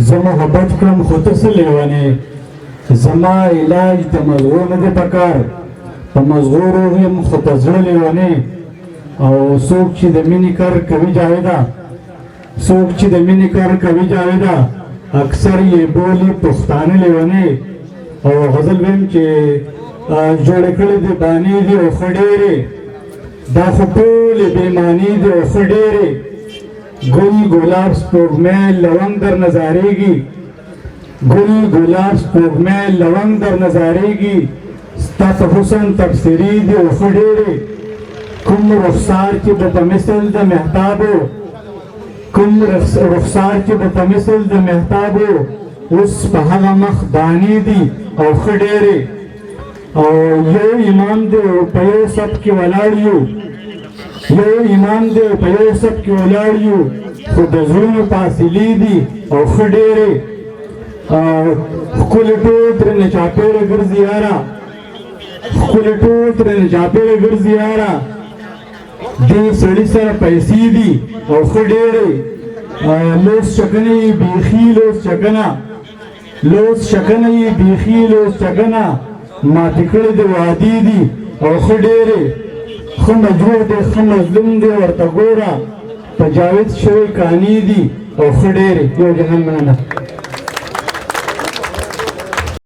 زه محبت کړم خو ته څه لیونې زما علاج د مزغو نه دی پکار په مزغو روغ یم خو په زړه لیونې او څوک چې د مینې کار کوي جاویده څوک چې د مینې کار کوي جاویده اکثر یې بولي پښتانه لیونې او غزل ویم چې جوړې کړې دي بانې دي او ښه ډېرې دا خو ټولې بېمانې دي او ښه ډېرې گل گلاب سپوږمۍ لونگ در نظارېږي گل گلاب سپوږمۍ لونگ در نظارېږي ستا په حسن تبصرې دي او ښه ډېرې کوم رخسار چې به په مثل د مهتابو کوم رخسار چې به په مثل د مهتابو اوس په هغه مخ دانې دي او ښه ډېرې او یو امام دی په یو صف کې ولاړ یو یو امام دی په یو صف کې ولاړ یو خو د زړونو فاصلې دي او ښه ډېرې ښکلې ټول ترېنه چاپېره ګرځي یاره ښکلې ټول ترېنه چاپېره ګرځي یاره دې سړي سره پیسې دي او ښه ډېرې لوس چکنه یې بیخي لوس چکنه لوس چکنه یې بیخي لوس چکنه ماتې کړې د وعدې دي او ښه ډېرې ښه مجروح دی ښه مظلوم دی ورته ګوره په جاوید شوی کانې دي او ښه ډېرې یو جهان مننه